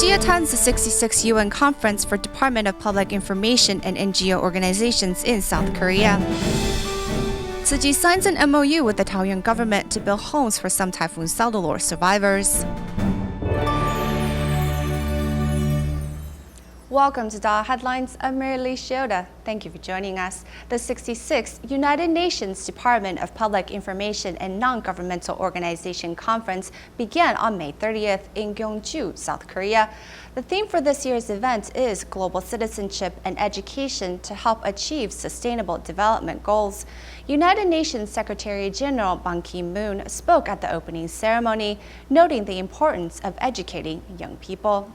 Tzu Chi attends the 66th UN Conference for Department of Public Information and NGO organizations in South Korea. Tzu Chi signs an MOU with the Taoyuan government to build homes for some Typhoon Soudelor survivors. Welcome to DaAi Headlines. I'm Marilee Shioda. Thank you for joining us. The 66th United Nations Department of Public Information and Non-Governmental Organization Conference began on May 30th in Gyeongju, South Korea. The theme for this year's event is Global Citizenship and Education to help achieve Sustainable Development Goals. United Nations Secretary General Ban Ki-moon spoke at the opening ceremony, noting the importance of educating young people.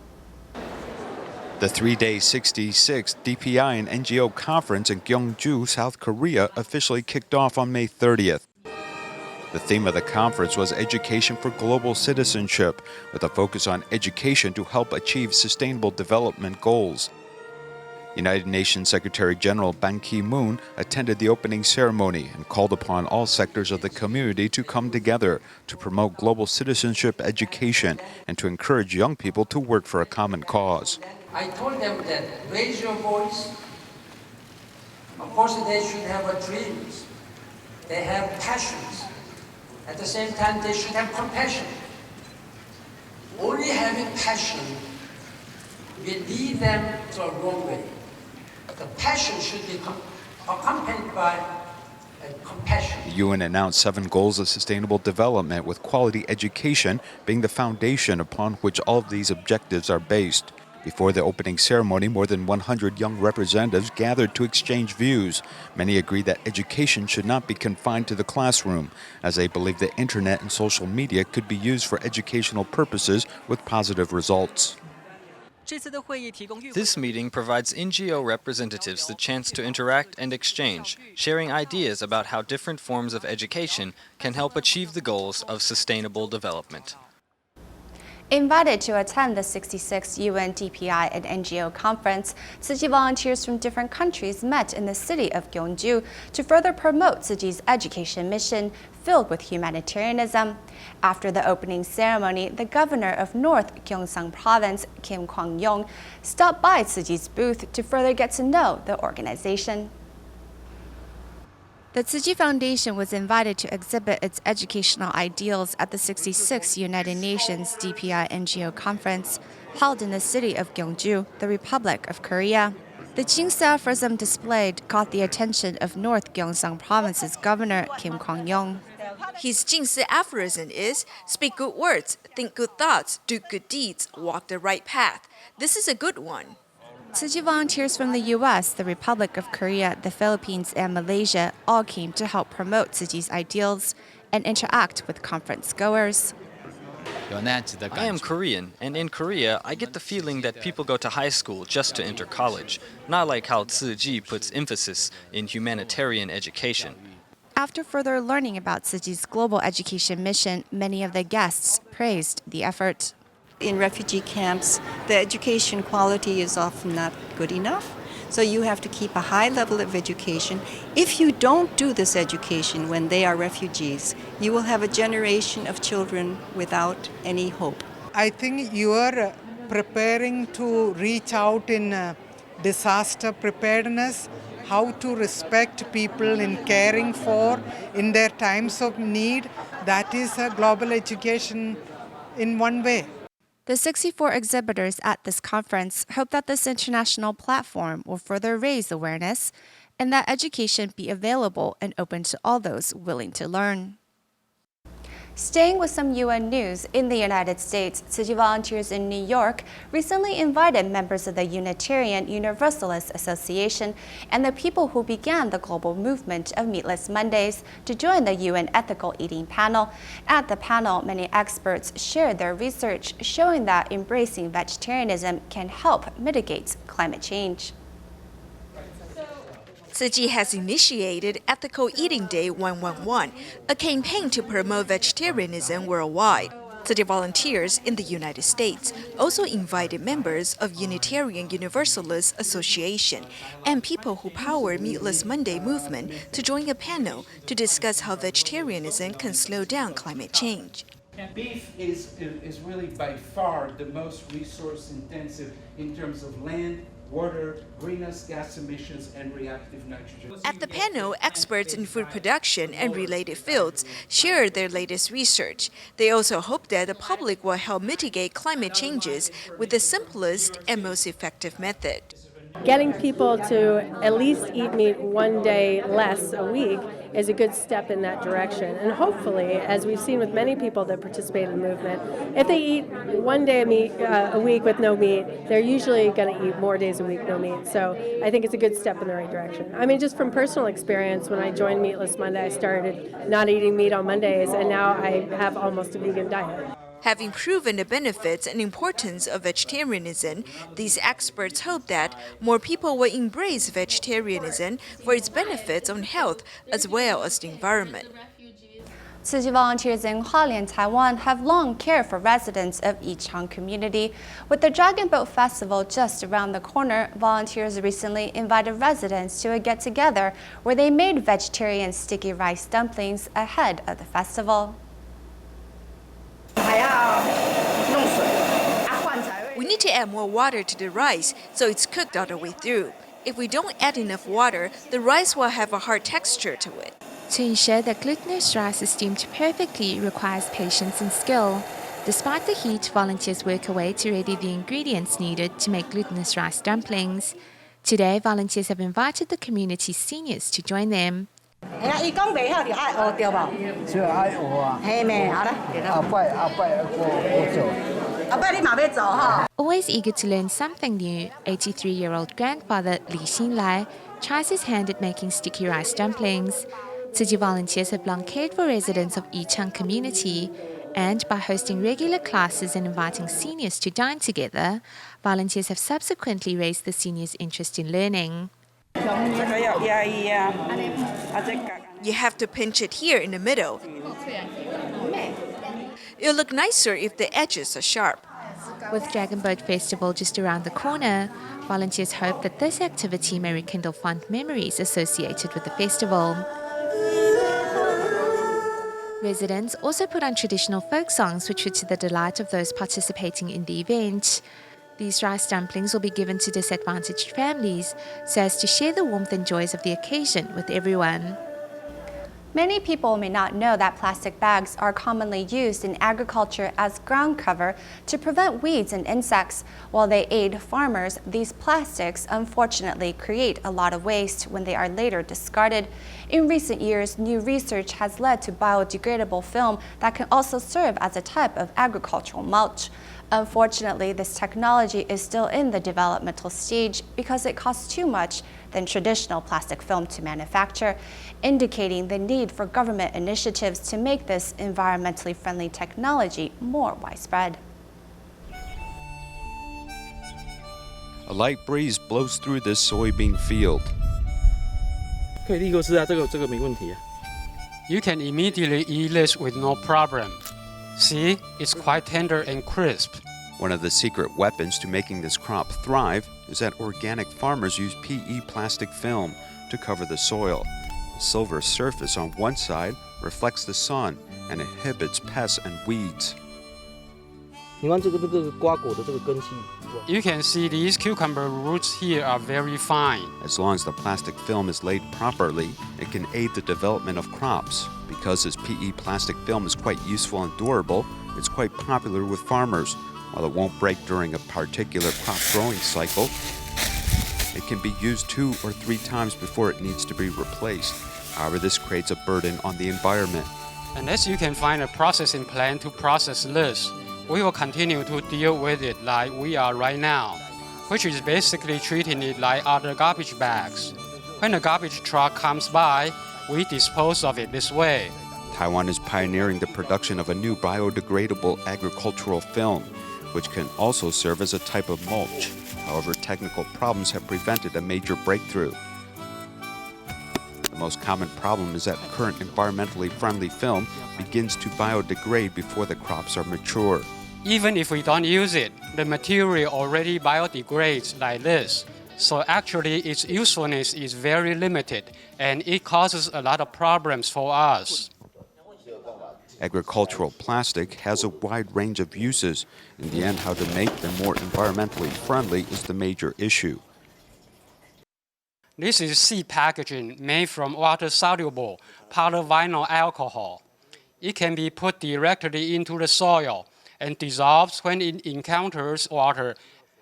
The three-day 66th DPI and NGO conference in Gyeongju, South Korea officially kicked off on May 30th. The theme of the conference was Education for Global Citizenship, with a focus on education to help achieve Sustainable Development Goals. United Nations Secretary General Ban Ki-moon attended the opening ceremony and called upon all sectors of the community to come together to promote global citizenship education and to encourage young people to work for a common cause. I told them that raise your voice. Of course, they should have dreams. They have passions. At the same time, they should have compassion. Only having passion will lead them to a wrong way. The passion should be accompanied by compassion. The UN announced 7 goals of sustainable development, with quality education being the foundation upon which all of these objectives are based. Before the opening ceremony, more than 100 young representatives gathered to exchange views. Many agreed that education should not be confined to the classroom, as they believe the internet and social media could be used for educational purposes with positive results. This meeting provides NGO representatives the chance to interact and exchange, sharing ideas about how different forms of education can help achieve the goals of sustainable development. Invited to attend the 66th UN DPI and NGO conference, Tzu Chi volunteers from different countries met in the city of Gyeongju to further promote Tzu Chi's education mission filled with humanitarianism. After the opening ceremony, the governor of North Gyeongsang Province, Kim Kwang-yong, stopped by Tzu Chi's booth to further get to know the organization. The Tzu Chi Foundation was invited to exhibit its educational ideals at the 66th United Nations DPI NGO conference held in the city of Gyeongju, the Republic of Korea. The Jingse aphorism displayed caught the attention of North Gyeongsang Province's governor, Kim Kwang-yong. His Jingse aphorism is, speak good words, think good thoughts, do good deeds, walk the right path. This is a good one. Tzu Chi volunteers from the U.S., the Republic of Korea, the Philippines, and Malaysia all came to help promote Tzu Chi's ideals and interact with conference goers. I am Korean, and in Korea, I get the feeling that people go to high school just to enter college, not like how Tzu Chi puts emphasis in humanitarian education. After further learning about Tzu Chi's global education mission, many of the guests praised the effort. In refugee camps, the education quality is often not good enough. So you have to keep a high level of education. If you don't do this education when they are refugees, you will have a generation of children without any hope. I think you are preparing to reach out in disaster preparedness, how to respect people in caring for in their times of need. That is a global education in one way. The 64 exhibitors at this conference hope that this international platform will further raise awareness and that education be available and open to all those willing to learn. Staying with some UN news, in the United States, Tzu Chi volunteers in New York recently invited members of the Unitarian Universalist Association and the people who began the global movement of Meatless Mondays to join the UN Ethical Eating panel. At the panel, many experts shared their research showing that embracing vegetarianism can help mitigate climate change. Tzu Chi has initiated Ethical Eating Day 111, a campaign to promote vegetarianism worldwide. Tzu Chi volunteers in the United States also invited members of Unitarian Universalist Association and people who power Meatless Monday movement to join a panel to discuss how vegetarianism can slow down climate change. Beef is really by far the most resource intensive in terms of land, water, greenhouse gas emissions, and reactive nitrogen. At the panel, experts in food production and related fields shared their latest research. They also hope that the public will help mitigate climate changes with the simplest and most effective method. Getting people to at least eat meat one day less a week is a good step in that direction. And hopefully, as we've seen with many people that participate in the movement, if they eat one day of meat a week with no meat, they're usually going to eat more days a week no meat. So I think it's a good step in the right direction. I mean, just from personal experience, when I joined Meatless Monday, I started not eating meat on Mondays, and now I have almost a vegan diet. Having proven the benefits and importance of vegetarianism, these experts hope that more people will embrace vegetarianism for its benefits on health as well as the environment. Tzu Chi volunteers in Hualien, Taiwan have long cared for residents of Yichang community. With the Dragon Boat Festival just around the corner, volunteers recently invited residents to a get-together where they made vegetarian sticky rice dumplings ahead of the festival. We need to add more water to the rice so it's cooked all the way through. If we don't add enough water, the rice will have a hard texture to it. To ensure that glutinous rice is steamed perfectly requires patience and skill. Despite the heat, volunteers work away to ready the ingredients needed to make glutinous rice dumplings. Today, volunteers have invited the community's seniors to join them. Always eager to learn something new, 83-year-old grandfather Li Xinlai tries his hand at making sticky rice dumplings. Tzu Chi volunteers have long cared for residents of Yichang community, and by hosting regular classes and inviting seniors to dine together, volunteers have subsequently raised the seniors' interest in learning. You have to pinch it here in the middle. It'll look nicer if the edges are sharp. With Dragon Boat Festival just around the corner, volunteers hope that this activity may rekindle fond memories associated with the festival. Residents also put on traditional folk songs which were to the delight of those participating in the event. These rice dumplings will be given to disadvantaged families so as to share the warmth and joys of the occasion with everyone. Many people may not know that plastic bags are commonly used in agriculture as ground cover to prevent weeds and insects. While they aid farmers, these plastics unfortunately create a lot of waste when they are later discarded. In recent years, new research has led to biodegradable film that can also serve as a type of agricultural mulch. Unfortunately, this technology is still in the developmental stage because it costs too much than traditional plastic film to manufacture, indicating the need for government initiatives to make this environmentally friendly technology more widespread. A light breeze blows through this soybean field. You can immediately eat this with no problem. See, it's quite tender and crisp. One of the secret weapons to making this crop thrive is that organic farmers use PE plastic film to cover the soil. The silver surface on one side reflects the sun and inhibits pests and weeds. You can see these cucumber roots here are very fine. As long as the plastic film is laid properly, it can aid the development of crops. Because this PE plastic film is quite useful and durable, it's quite popular with farmers. While it won't break during a particular crop growing cycle, it can be used 2 or 3 times before it needs to be replaced. However, this creates a burden on the environment. Unless you can find a processing plant to process this, we will continue to deal with it like we are right now, which is basically treating it like other garbage bags. When a garbage truck comes by, we dispose of it this way. Taiwan is pioneering the production of a new biodegradable agricultural film, which can also serve as a type of mulch. However, technical problems have prevented a major breakthrough. The most common problem is that current environmentally friendly film begins to biodegrade before the crops are mature. Even if we don't use it, the material already biodegrades like this. So actually its usefulness is very limited and it causes a lot of problems for us. Agricultural plastic has a wide range of uses. In the end, how to make them more environmentally friendly is the major issue. This is seed packaging made from water-soluble polyvinyl alcohol. It can be put directly into the soil and dissolves when it encounters water,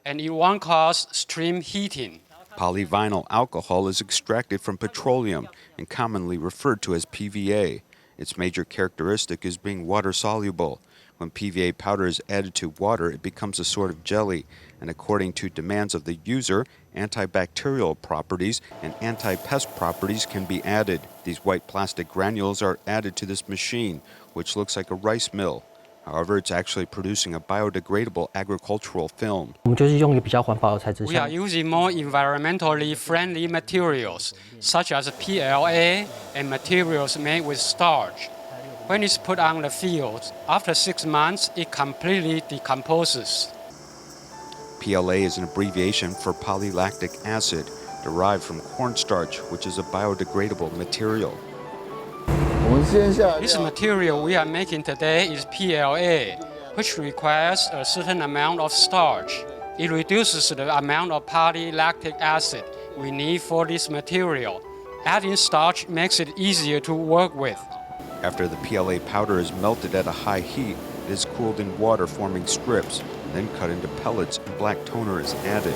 and it won't cause stream heating. Polyvinyl alcohol is extracted from petroleum and commonly referred to as PVA. Its major characteristic is being water-soluble. When PVA powder is added to water, it becomes a sort of jelly, and according to demands of the user, antibacterial properties and anti-pest properties can be added. These white plastic granules are added to this machine, which looks like a rice mill. However, it's actually producing a biodegradable agricultural film. We are using more environmentally friendly materials, such as PLA and materials made with starch. When it's put on the field, after 6 months, it completely decomposes. PLA is an abbreviation for polylactic acid, derived from cornstarch, which is a biodegradable material. This material we are making today is PLA, which requires a certain amount of starch. It reduces the amount of polylactic acid we need for this material. Adding starch makes it easier to work with. After the PLA powder is melted at a high heat, it is cooled in water, forming strips, then cut into pellets, and black toner is added.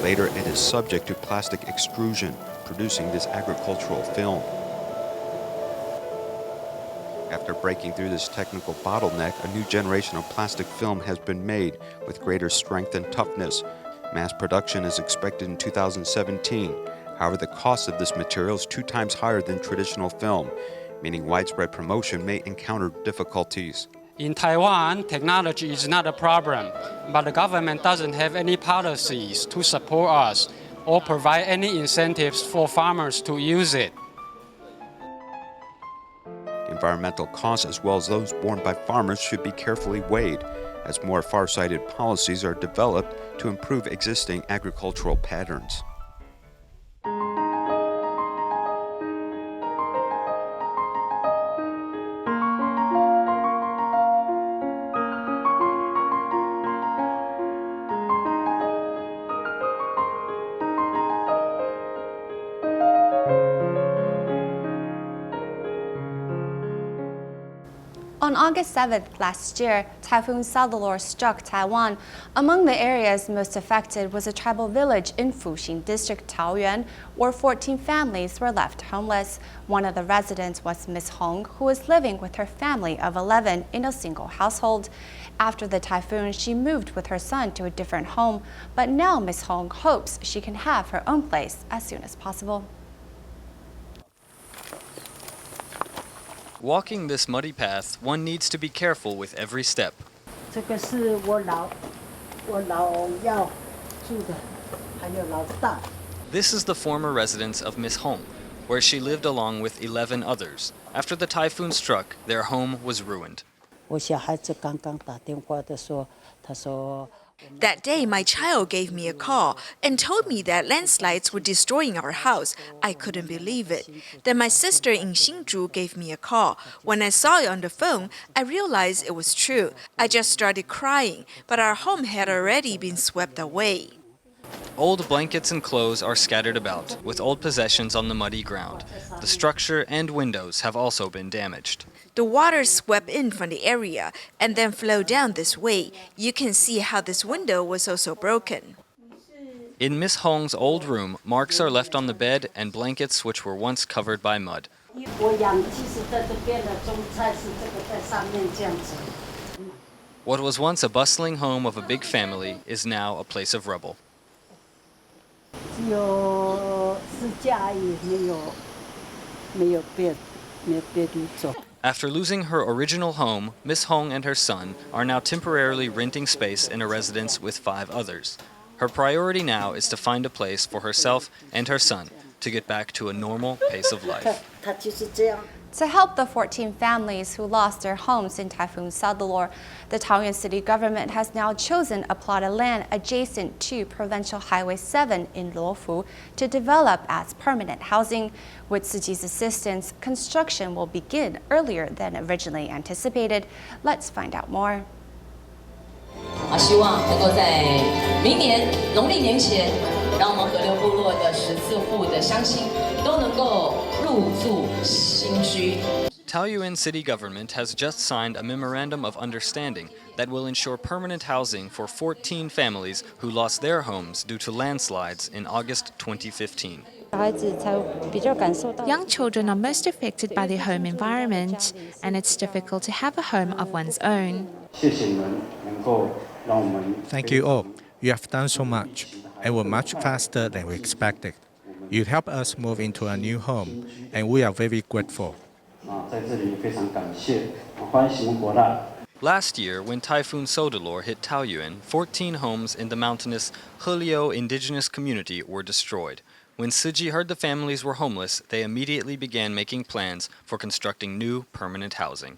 Later, it is subject to plastic extrusion, producing this agricultural film. After breaking through this technical bottleneck, a new generation of plastic film has been made with greater strength and toughness. Mass production is expected in 2017. However, the cost of this material is 2 times higher than traditional film, meaning widespread promotion may encounter difficulties. In Taiwan, technology is not a problem, but the government doesn't have any policies to support us or provide any incentives for farmers to use it. Environmental costs, as well as those borne by farmers, should be carefully weighed as more far-sighted policies are developed to improve existing agricultural patterns. On August 7th last year, Typhoon Soudelor struck Taiwan. Among the areas most affected was a tribal village in Fuxing District, Taoyuan, where 14 families were left homeless. One of the residents was Ms. Hong, who was living with her family of 11 in a single household. After the typhoon, she moved with her son to a different home, but now Ms. Hong hopes she can have her own place as soon as possible. Walking this muddy path, one needs to be careful with every step. This is the former residence of Miss Hong, where she lived along with 11 others. After the typhoon struck, their home was ruined. That day, my child gave me a call and told me that landslides were destroying our house. I couldn't believe it. Then my sister in Hsinchu gave me a call. When I saw it on the phone, I realized it was true. I just started crying, but our home had already been swept away. Old blankets and clothes are scattered about, with old possessions on the muddy ground. The structure and windows have also been damaged. The water swept in from the area and then flowed down this way. You can see how this window was also broken. In Miss Hong's old room, marks are left on the bed and blankets which were once covered by mud. What was once a bustling home of a big family is now a place of rubble. After losing her original home, Miss Hong and her son are now temporarily renting space in a residence with 5 others. Her priority now is to find a place for herself and her son to get back to a normal pace of life. To help the 14 families who lost their homes in Typhoon Soudelor, the Taoyuan city government has now chosen a plot of land adjacent to Provincial Highway 7 in Luofu to develop as permanent housing. With Tzu Chi's assistance, construction will begin earlier than originally anticipated. Let's find out more. 希望能够在明年农历年前，让我们河流部落的14户的乡亲都能够入住新居。 Taoyuan city government has just signed a memorandum of understanding that will ensure permanent housing for 14 families who lost their homes due to landslides in August 2015. Young children are most affected by their home environment, and it's difficult to have a home of one's own. Thank you all. You have done so much, and were much faster than we expected. You helped us move into a new home, and we are very grateful. Last year, when Typhoon Soudelor hit Taoyuan, 14 homes in the mountainous Heliu indigenous community were destroyed. When Tzu Chi heard the families were homeless, they immediately began making plans for constructing new permanent housing.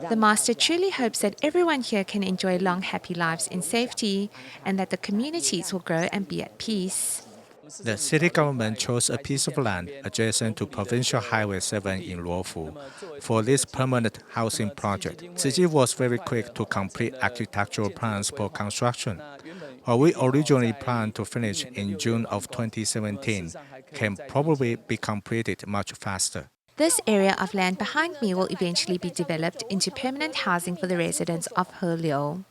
The master truly hopes that everyone here can enjoy long, happy lives in safety, and that the communities will grow and be at peace. The city government chose a piece of land adjacent to Provincial Highway 7 in Luofu for this permanent housing project. Tzu Chi was very quick to complete architectural plans for construction. What we originally planned to finish in June of 2017 can probably be completed much faster. This area of land behind me will eventually be developed into permanent housing for the residents of Heliu.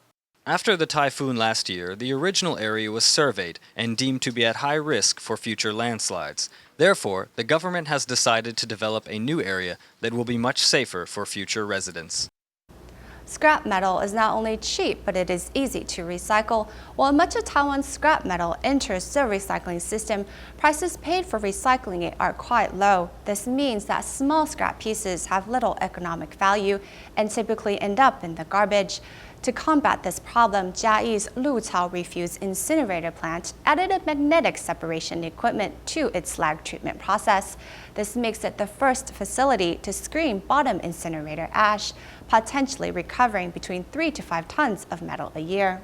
After the typhoon last year, the original area was surveyed and deemed to be at high risk for future landslides. Therefore, the government has decided to develop a new area that will be much safer for future residents. Scrap metal is not only cheap, but it is easy to recycle. While much of Taiwan's scrap metal enters the recycling system, prices paid for recycling it are quite low. This means that small scrap pieces have little economic value and typically end up in the garbage. To combat this problem, Jiayi's Lucao refuse incinerator plant added a magnetic separation equipment to its slag treatment process. This makes it the first facility to screen bottom incinerator ash, potentially recovering between 3 to 5 tons of metal a year.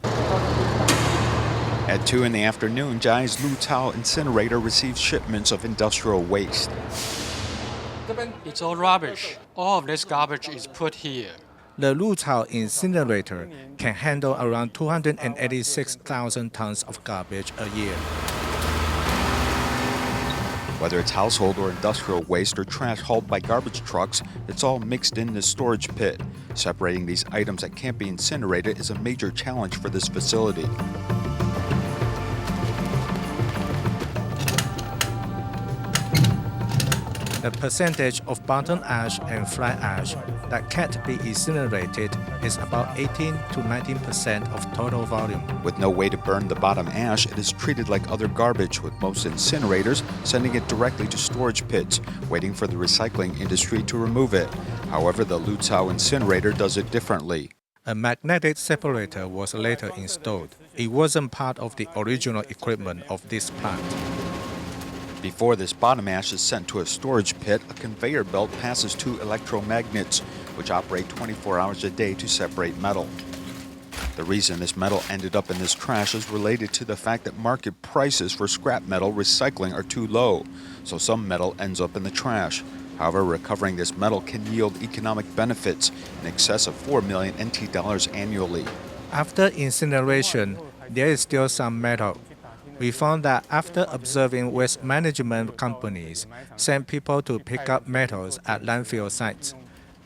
At 2 in the afternoon, Jiayi's Lucao incinerator received shipments of industrial waste. It's all rubbish. All of this garbage is put here. The Lucao incinerator can handle around 286,000 tons of garbage a year. Whether it's household or industrial waste or trash hauled by garbage trucks, it's all mixed in the storage pit. Separating these items that can't be incinerated is a major challenge for this facility. The percentage of bottom ash and fly ash that can't be incinerated is about 18 to 19% of total volume. With no way to burn the bottom ash, it is treated like other garbage, with most incinerators sending it directly to storage pits, waiting for the recycling industry to remove it. However, the Lucao incinerator does it differently. A magnetic separator was later installed. It wasn't part of the original equipment of this plant. Before this bottom ash is sent to a storage pit, a conveyor belt passes 2 electromagnets, which operate 24 hours a day to separate metal. The reason this metal ended up in this trash is related to the fact that market prices for scrap metal recycling are too low, so some metal ends up in the trash. However, recovering this metal can yield economic benefits in excess of 4 million NT dollars annually. After incineration, there is still some metal. We found that after observing waste management companies send people to pick up metals at landfill sites,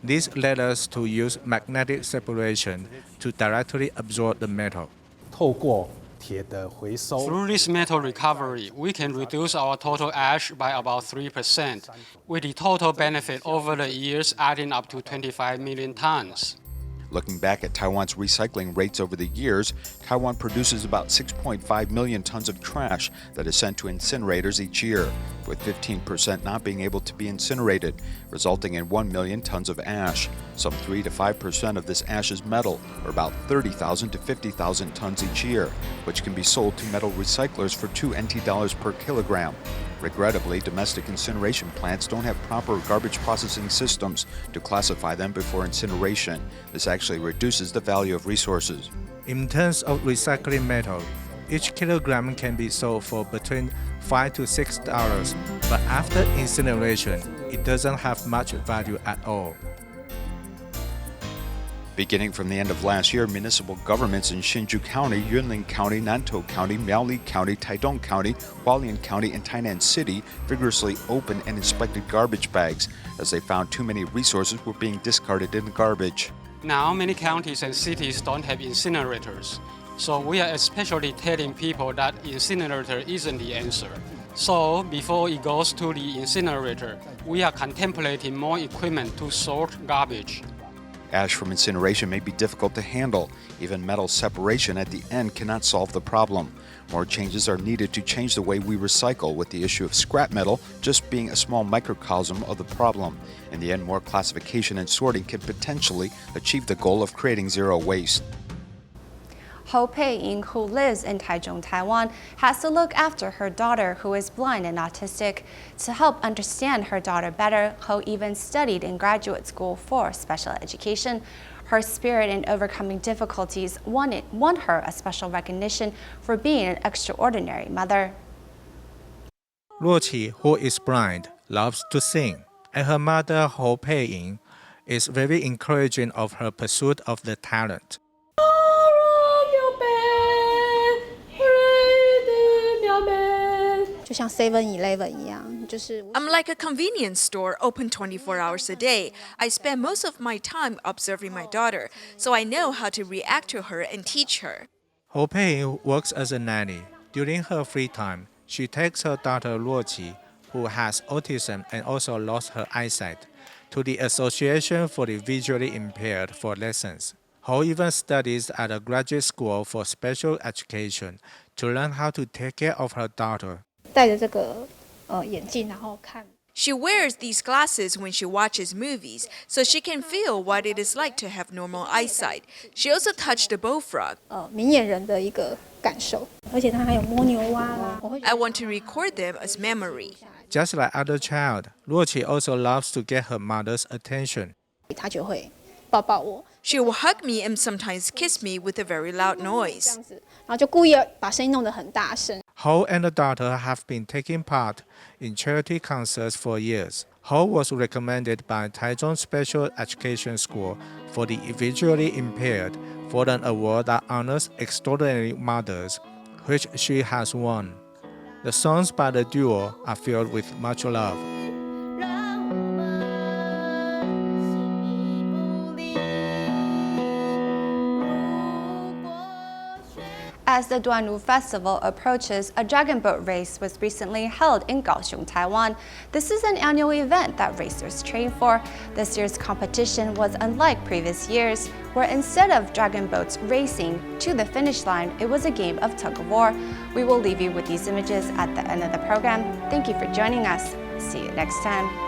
this led us to use magnetic separation to directly absorb the metal. Through this metal recovery, we can reduce our total ash by about 3%, with the total benefit over the years adding up to 25 million tons. Looking back at Taiwan's recycling rates over the years, Taiwan produces about 6.5 million tons of trash that is sent to incinerators each year, with 15% not being able to be incinerated, resulting in 1 million tons of ash. Some 3 to 5% of this ash is metal, or about 30,000 to 50,000 tons each year, which can be sold to metal recyclers for 2 NT dollars per kilogram. Regrettably, domestic incineration plants don't have proper garbage processing systems to classify them before incineration. This actually reduces the value of resources. In terms of recycling metal, each kilogram can be sold for between $5 to $6, but after incineration, it doesn't have much value at all. Beginning from the end of last year, municipal governments in Hsinchu County, Yunlin County, Nantou County, Miaoli County, Taidong County, Hualien County, and Tainan City vigorously opened and inspected garbage bags as they found too many resources were being discarded in the garbage. Now, many counties and cities don't have incinerators. So we are especially telling people that incinerator isn't the answer. So before it goes to the incinerator, we are contemplating more equipment to sort garbage. Ash from incineration may be difficult to handle. Even metal separation at the end cannot solve the problem. More changes are needed to change the way we recycle, with the issue of scrap metal just being a small microcosm of the problem. In the end, more classification and sorting can potentially achieve the goal of creating zero waste. Ho Pei-ying, who lives in Taichung, Taiwan, has to look after her daughter, who is blind and autistic. To help understand her daughter better, Ho even studied in graduate school for special education. Her spirit in overcoming difficulties won her a special recognition for being an extraordinary mother. Luo Qi, who is blind, loves to sing, and her mother, Ho Pei-ying, is very encouraging of her pursuit of the talent. I'm like a convenience store open 24 hours a day. I spend most of my time observing my daughter, so I know how to react to her and teach her. Ho Pei works as a nanny. During her free time, she takes her daughter Luo Qi, who has autism and also lost her eyesight, to the Association for the Visually Impaired for lessons. Ho even studies at a graduate school for special education to learn how to take care of her daughter. She wears these glasses when she watches movies, so she can feel what it is like to have normal eyesight. She also touched the bullfrog. I want to record them as memory. Just like other child, Luo Qi also loves to get her mother's attention. She will hug me and sometimes kiss me with a very loud noise. Ho and the daughter have been taking part in charity concerts for years. Ho was recommended by Taichung Special Education School for the visually impaired for an award that honors extraordinary mothers, which she has won. The songs by the duo are filled with much love. As the Duanwu Festival approaches, a dragon boat race was recently held in Kaohsiung, Taiwan. This is an annual event that racers train for. This year's competition was unlike previous years, where instead of dragon boats racing to the finish line, it was a game of tug-of-war. We will leave you with these images at the end of the program. Thank you for joining us. See you next time.